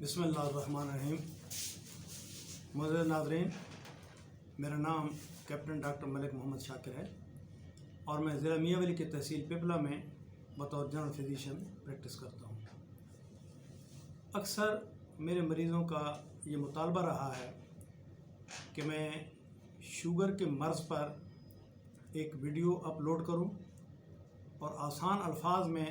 बिस्मिल्लाहिर्रहमानिर्रहीम। मुअज़्ज़िज़ नाज़रीन, मेरा नाम कैप्टन डॉक्टर मलिक मोहम्मद शाकिर है और मैं ज़िला मियाँ वली की तहसील पिपला में बतौर जनरल फिजिशियन प्रैक्टिस करता हूँ। अक्सर मेरे मरीज़ों का ये मुतालबा रहा है कि मैं शुगर के मर्ज़ पर एक वीडियो अपलोड करूँ और आसान अल्फाज में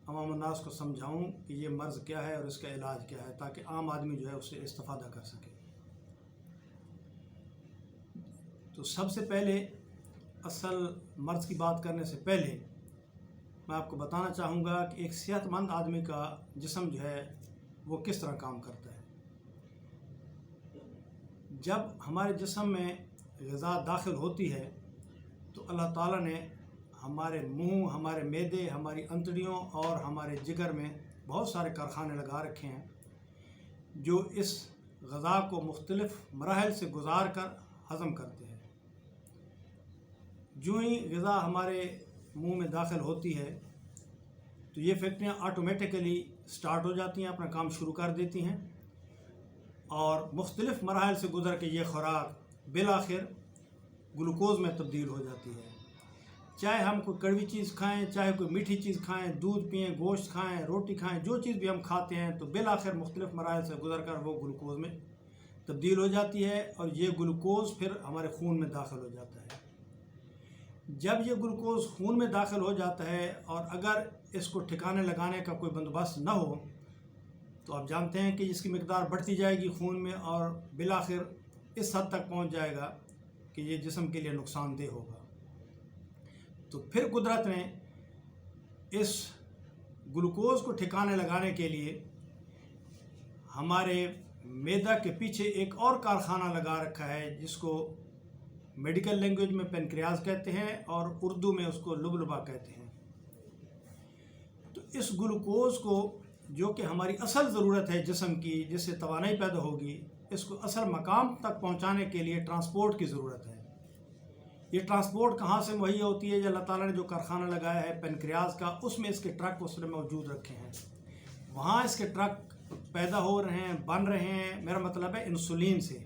अवाम उन्नास को समझाऊं कि ये मर्ज़ क्या है और इसका इलाज क्या है, ताकि आम आदमी जो है उससे इस्तेफ़ादा कर सके। तो सबसे पहले असल मर्ज़ की बात करने से पहले मैं आपको बताना चाहूँगा कि एक सेहतमंद आदमी का जिस्म जो है वो किस तरह काम करता है। जब हमारे जिस्म में ग़िज़ा दाखिल होती है तो अल्लाह ताला ने हमारे मुंह, हमारे मैदे, हमारी अंतड़ियों और हमारे जिगर में बहुत सारे कारखाने लगा रखे हैं जो इस ग़िज़ा को मुख्तलिफ़ मराहिल से गुज़ार कर हज़म करते हैं। जो ही ग़िज़ा हमारे मुंह में दाखिल होती है तो ये फैक्ट्रियाँ ऑटोमेटिकली स्टार्ट हो जाती हैं, अपना काम शुरू कर देती हैं और मुख्तलिफ़ मराहिल से गुज़र के ये खुराक बिलाखिर ग्लूकोज़ में तब्दील हो जाती है। चाहे हम कोई कड़वी चीज़ खाएं, चाहे कोई मीठी चीज़ खाएं, दूध पिएं, गोश्त खाएं, रोटी खाएं, जो चीज़ भी हम खाते हैं तो बिलाखिर मुख्तलिफ़ मराहिल से गुज़र कर वो ग्लूकोज़ में तब्दील हो जाती है और ये ग्लूकोज़ फिर हमारे खून में दाखिल हो जाता है। जब ये ग्लूकोज़ खून में दाखिल हो जाता है और अगर इसको ठिकाने लगाने का कोई बंदोबस्त न हो तो आप जानते हैं कि इसकी मिकदार बढ़ती जाएगी खून में और बिलाखिर इस हद तक पहुँच जाएगा कि ये जिस्म के लिए नुकसानदेह होगा। तो फिर कुदरत ने इस ग्लूकोज़ को ठिकाने लगाने के लिए हमारे मैदा के पीछे एक और कारखाना लगा रखा है जिसको मेडिकल लैंग्वेज में पेनक्रियाज कहते हैं और उर्दू में उसको लुबलुबा कहते हैं। तो इस ग्लूकोज़ को, जो कि हमारी असल ज़रूरत है जिस्म की, जिससे तवानाई पैदा होगी, इसको असल मकाम तक पहुंचाने के लिए ट्रांसपोर्ट की ज़रूरत है। ये ट्रांसपोर्ट कहाँ से मुहैया होती है? अल्लाह ताला ने जो कारखाना लगाया है पेनक्रियाज का, उसमें इसके ट्रक उसमें मौजूद रखे हैं। वहाँ इसके ट्रक पैदा हो रहे हैं, बन रहे हैं। मेरा मतलब है इंसुलिन से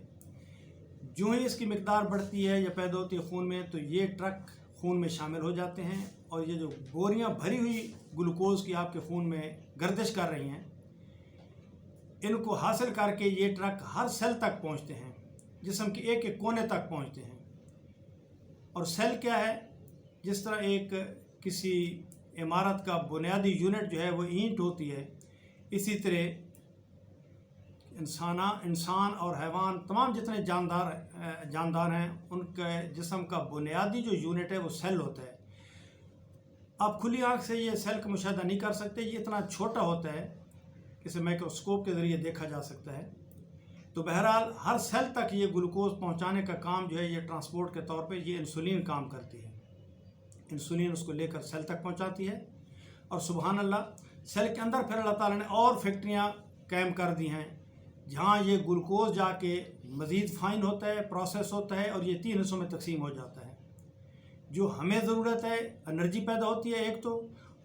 जो ही इसकी मिकदार बढ़ती है या पैदा होती है खून में तो ये ट्रक खून में शामिल हो जाते हैं और ये जो बोरियां भरी हुई ग्लूकोज़ की आपके खून में गर्दिश कर रही हैं, इनको हासिल करके ये ट्रक हर सेल तक पहुंचते हैं, जिस्म के एक एक कोने तक पहुंचते हैं। और सेल क्या है? जिस तरह एक किसी इमारत का बुनियादी यूनिट जो है वो ईंट होती है, इसी तरह इंसान और हैवान, तमाम जितने जानदार हैं, उनके जिस्म का बुनियादी जो यूनिट है वो सेल होता है। आप खुली आँख से ये सेल का मुशाहिदा नहीं कर सकते, ये इतना छोटा होता है कि इसे माइक्रोस्कोप के ज़रिए देखा जा सकता है। तो बहरहाल हर सेल तक ये ग्लूकोज़ पहुंचाने का काम जो है ये ट्रांसपोर्ट के तौर पे ये इंसुलिन काम करती है। इंसुलिन उसको लेकर सेल तक पहुंचाती है और सुबहान अल्लाह सेल के अंदर फिर अल्लाह ताला ने और फैक्ट्रियां कायम कर दी हैं जहां ये ग्लूकोज़ जाके मज़ीद फाइन होता है, प्रोसेस होता है और ये 3 हिस्सों में तकसीम हो जाता है। जो हमें ज़रूरत है, एनर्जी पैदा होती है एक तो,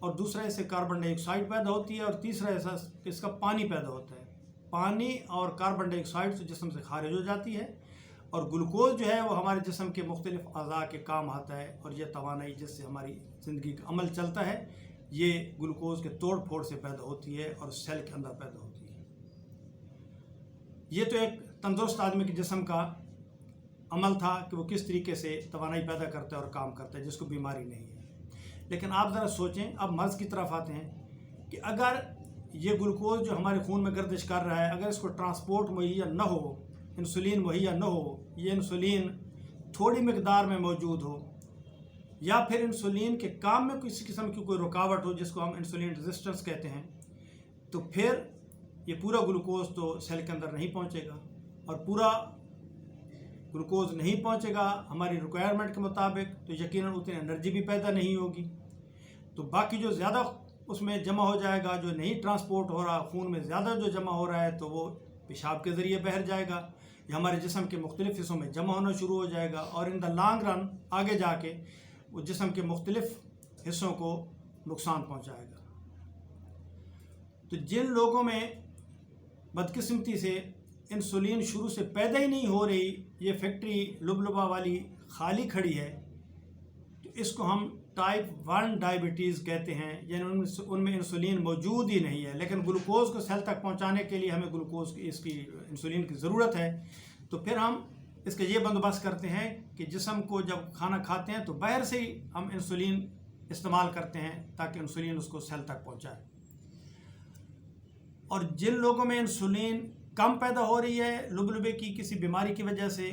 और दूसरा इससे कार्बन डाइऑक्साइड पैदा होती है और तीसरा इसका पानी पैदा होता है। पानी और कार्बन डाइऑक्साइड से जिस्म से खारिज हो जाती है और ग्लूकोज़ जो है वो हमारे जिस्म के मुख्तलिफ़ अज़ा के काम आता है और ये तवानाई जिससे हमारी ज़िंदगी का अमल चलता है, ये ग्लूकोज़ के तोड़ फोड़ से पैदा होती है और सेल के अंदर पैदा होती है। ये तो एक तंदुरुस्त आदमी के जिस्म का अमल था कि वो किस तरीके से तवानाई पैदा करता है और काम करता है, जिसको बीमारी नहीं है। लेकिन आप ज़रा सोचें, अब मर्ज़ की तरफ आते हैं कि अगर ये ग्लूकोज़ जो हमारे खून में गर्दिश कर रहा है, अगर इसको ट्रांसपोर्ट मुहैया न हो, इंसुलिन मुहैया न हो, ये इंसुलिन थोड़ी मिकदार में मौजूद हो या फिर इंसुलिन के काम में किसी किस्म की कोई रुकावट हो जिसको हम इंसुलिन रेजिस्टेंस कहते हैं, तो फिर ये पूरा ग्लूकोज़ तो सेल के अंदर नहीं पहुंचेगा और पूरा ग्लूकोज़ नहीं पहुंचेगा हमारी रिक्वायरमेंट के मुताबिक, तो यकीनन उतनी एनर्जी भी पैदा नहीं होगी। तो बाकी जो ज़्यादा उसमें जमा हो जाएगा, जो नहीं ट्रांसपोर्ट हो रहा, खून में ज़्यादा जो जमा हो रहा है, तो वो पेशाब के ज़रिए बहर जाएगा या हमारे जिस्म के मुख्तलिफ़ हिस्सों में जमा होना शुरू हो जाएगा और इन द लॉन्ग रन आगे जाके वो जिस्म के मुख्तलिफ़ हिस्सों को नुकसान पहुँचाएगा। तो जिन लोगों में बदकिस्मती से इंसुलिन शुरू से पैदा ही नहीं हो रही, ये फैक्ट्री लुबलुबा वाली खाली खड़ी है, तो इसको हम टाइप 1 डायबिटीज़ कहते हैं, यानी उनमें इंसुलिन मौजूद ही नहीं है। लेकिन ग्लूकोज को सेल तक पहुंचाने के लिए हमें ग्लूकोज की इसकी इंसुलिन की ज़रूरत है। तो फिर हम इसका ये बंदोबस्त करते हैं कि जिस्म को जब खाना खाते हैं तो बाहर से ही हम इंसुलिन इस्तेमाल करते हैं ताकि इंसुलिन उसको सेल तक पहुंचाए। और जिन लोगों में इंसुलिन कम पैदा हो रही है लुबलुबे की किसी बीमारी की वजह से,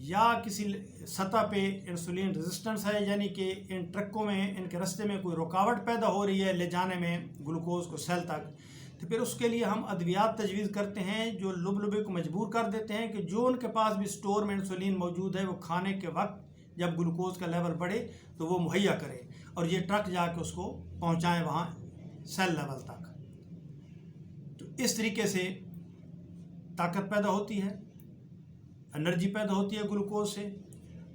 या किसी सतह पे इंसुलिन रेजिस्टेंस है, यानी कि इन ट्रकों में, इनके रास्ते में कोई रुकावट पैदा हो रही है ले जाने में ग्लूकोज को सेल तक, तो फिर उसके लिए हम अद्वियात तजवीज़ करते हैं जो लुबलुबे को मजबूर कर देते हैं कि जो उनके पास भी स्टोर में इंसुलिन मौजूद है वो खाने के वक्त जब ग्लूकोज का लेवल बढ़े तो वो मुहैया करे और ये ट्रक जाके उसको पहुंचाएं वहाँ सेल लेवल तक। तो इस तरीके से ताकत पैदा होती है, एनर्जी पैदा होती है ग्लूकोज से।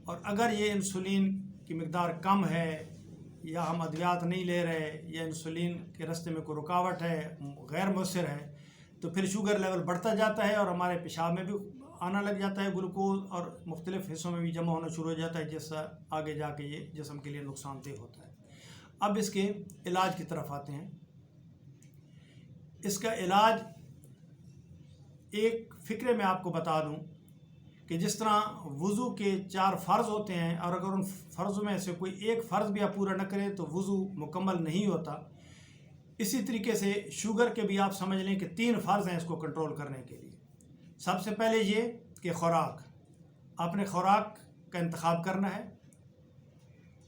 और अगर ये इंसुलिन की मकदार कम है या हम अद्वियात नहीं ले रहे या इंसुलिन के रास्ते में कोई रुकावट है, गैर मौसर है, तो फिर शुगर लेवल बढ़ता जाता है और हमारे पेशाब में भी आना लग जाता है ग्लूकोज और मुख्तलिफ़ हिस्सों में भी जमा होना शुरू हो जाता है, जिससे आगे जाके ये जिस्म के लिए नुकसानदेह होता है। अब इसके इलाज की तरफ आते हैं। इसका इलाज एक फ़िक्रे में आपको बता दूं कि जिस तरह वज़ू के 4 फ़र्ज़ होते हैं और अगर उन फ़र्ज़ों में से कोई एक फ़र्ज़ भी आप पूरा न करें तो वज़ू मुकम्मल नहीं होता, इसी तरीके से शुगर के भी आप समझ लें कि 3 फ़र्ज़ हैं इसको कंट्रोल करने के लिए। सबसे पहले ये कि ख़ुराक, आपने ख़ुराक का इंतखाब करना है,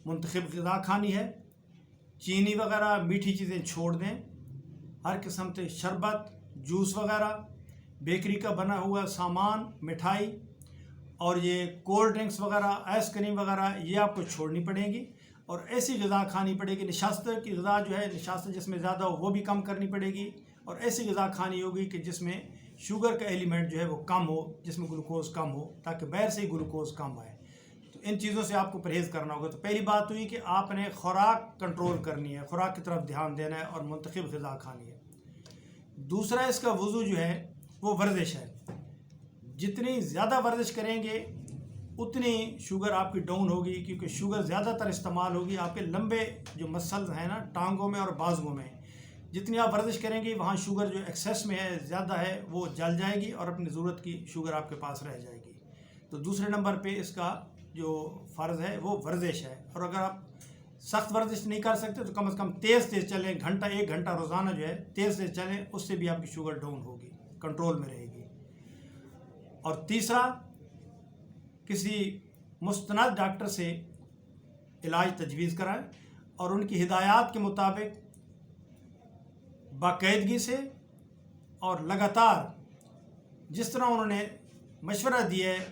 मुंतखब ग़िज़ा खानी है, चीनी वगैरह मीठी चीज़ें छोड़ दें, हर किस्म के शरबत, जूस वगैरह, बेकरी का बना हुआ सामान, मिठाई और ये कोल्ड ड्रिंक्स वगैरह, आइसक्रीम वगैरह, ये आपको छोड़नी पड़ेगी और ऐसी ग़िज़ा खानी पड़ेगी। निशास्त की ग़िज़ा जो है, निशास्त जिसमें ज़्यादा हो वो भी कम करनी पड़ेगी और ऐसी ग़िज़ा खानी होगी कि जिसमें शुगर का एलिमेंट जो है वो कम हो, जिसमें ग्लूकोज कम हो, ताकि बाहर से ही ग्लूकोज कम आए। तो इन चीज़ों से आपको परहेज़ करना होगा। तो पहली बात हुई कि आपने ख़ुराक कंट्रोल करनी है, ख़ुराक की तरफ ध्यान देना है और मुंतखब ग़िज़ा खानी है। दूसरा इसका वज़ू जो है वो वर्जिश है। जितनी ज़्यादा वर्जिश करेंगे उतनी शुगर आपकी डाउन होगी, क्योंकि शुगर ज़्यादातर इस्तेमाल होगी आपके लंबे जो मसल्स हैं ना, टांगों में और बाजुओं में। जितनी आप वर्जिश करेंगे वहाँ शुगर जो एक्सेस में है, ज़्यादा है, वो जल जाएगी और अपनी ज़रूरत की शुगर आपके पास रह जाएगी। तो दूसरे नंबर पे इसका जो फ़र्ज़ है वो वर्जिश है। और अगर आप सख्त वर्जिश नहीं कर सकते तो कम से कम तेज़ चलें, 1 घंटा रोज़ाना जो है तेज़ चलें, उससे भी आपकी शुगर डाउन होगी, कंट्रोल में रहेगी। और तीसरा, किसी मुस्तनद डॉक्टर से इलाज तजवीज़ कराएं और उनकी हिदायत के मुताबिक बाकायदगी से और लगातार जिस तरह उन्होंने मशवरा दिया है,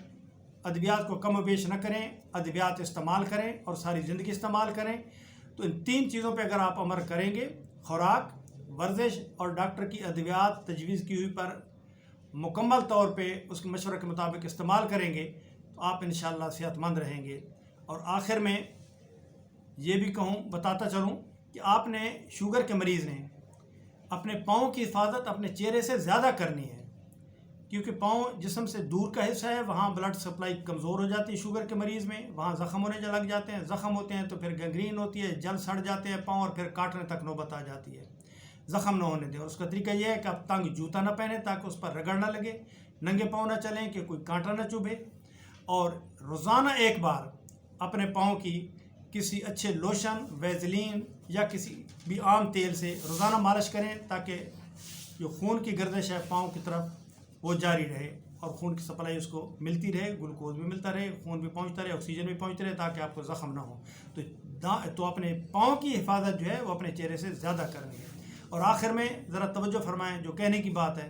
अद्वियात को कम बेश न करें, अद्वियात इस्तेमाल करें और सारी ज़िंदगी इस्तेमाल करें। तो इन 3 चीज़ों पे अगर आप अमल करेंगे, खुराक, वर्जिश और डॉक्टर की अद्वियात तजवीज़ की हुई पर मुकम्मल तौर पे उसके मशवरे के मुताबिक इस्तेमाल करेंगे, तो आप इंशाअल्लाह सेहतमंद रहेंगे। और आखिर में ये भी बताता चलूँ कि आपने शुगर के मरीज़ ने अपने पाँव की हिफाजत अपने चेहरे से ज़्यादा करनी है, क्योंकि पाँव जिस्म से दूर का हिस्सा है, वहाँ ब्लड सप्लाई कमज़ोर हो जाती है शुगर के मरीज़ में, वहाँ ज़ख़म होने लग जाते हैं, ज़ख़म होते हैं तो फिर गैंग्रीन होती है, जल सड़ जाते हैं पाँव और फिर काटने तक नौबत आ जाती है। ज़ख़म न होने दें। और उसका तरीका यह है कि आप तंग जूता ना पहने ताकि उस पर रगड़ ना लगे, नंगे पाँव ना चलें कि कोई कांटा ना चुभे, और रोज़ाना एक बार अपने पाँव की किसी अच्छे लोशन, वैज़लीन या किसी भी आम तेल से रोज़ाना मालिश करें ताकि जो खून की गर्दिश है पाँव की तरफ वो जारी रहे और खून की सप्लाई उसको मिलती रहे, ग्लूकोज भी मिलता रहे, खून भी पहुंचता रहे, ऑक्सीजन भी पहुंचती रहे, ताकि आपको ज़ख़म ना हो। तो अपने पाँव की हिफाजत जो है वो अपने चेहरे से ज़्यादा करनी है। और आखिर में ज़रा तवज्जो फरमाएं, जो कहने की बात है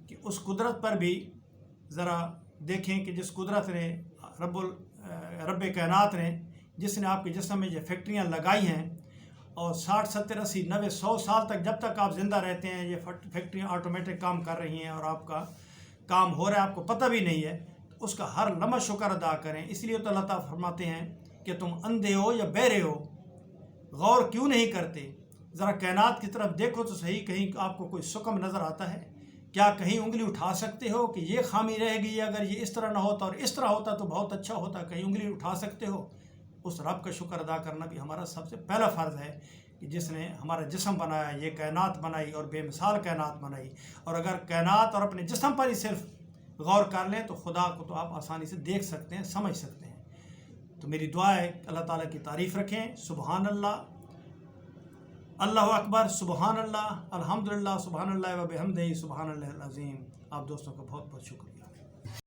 कि उस कुदरत पर भी ज़रा देखें कि जिस कुदरत ने रब्बे कायनात ने, जिसने आपके जिस्म में जो फैक्ट्रियाँ लगाई हैं और 60, 70, 80, 90, 100 साल तक जब तक आप ज़िंदा रहते हैं ये फैक्ट्रियाँ ऑटोमेटिक काम कर रही हैं और आपका काम हो रहा है, आपको पता भी नहीं है, तो उसका हर लम्हा शुक्र अदा करें। इसलिए तो अल्लाह ताला फरमाते हैं कि तुम अंधे हो या बहरे हो, गौर क्यों नहीं करते? ज़रा कायनात की तरफ देखो तो सही, कहीं आपको कोई सुकम नज़र आता है, क्या कहीं उंगली उठा सकते हो कि ये खामी रह गई, अगर ये इस तरह ना होता और इस तरह होता तो बहुत अच्छा होता? कहीं उंगली उठा सकते हो? उस रब का शुक्र अदा करना भी हमारा सबसे पहला फ़र्ज़ है कि जिसने हमारा जिस्म बनाया, ये कायनात बनाई और बेमिसाल कायनात बनाई। और अगर कायनात और अपने जिस्म पर ही सिर्फ गौर कर लें तो खुदा को तो आप आसानी से देख सकते हैं, समझ सकते हैं। तो मेरी दुआ है अल्लाह ताला की तारीफ़ रखें। सुबहान अल्लाह, अल्लाहु अकबर, सुबहान अल्लाह, अल्हम्दुलिल्लाह, सुबहान अल्लाह व बिहम्दिही, सुबहान अल्लाहिल अज़ीम। आप दोस्तों का बहुत बहुत शुक्रिया।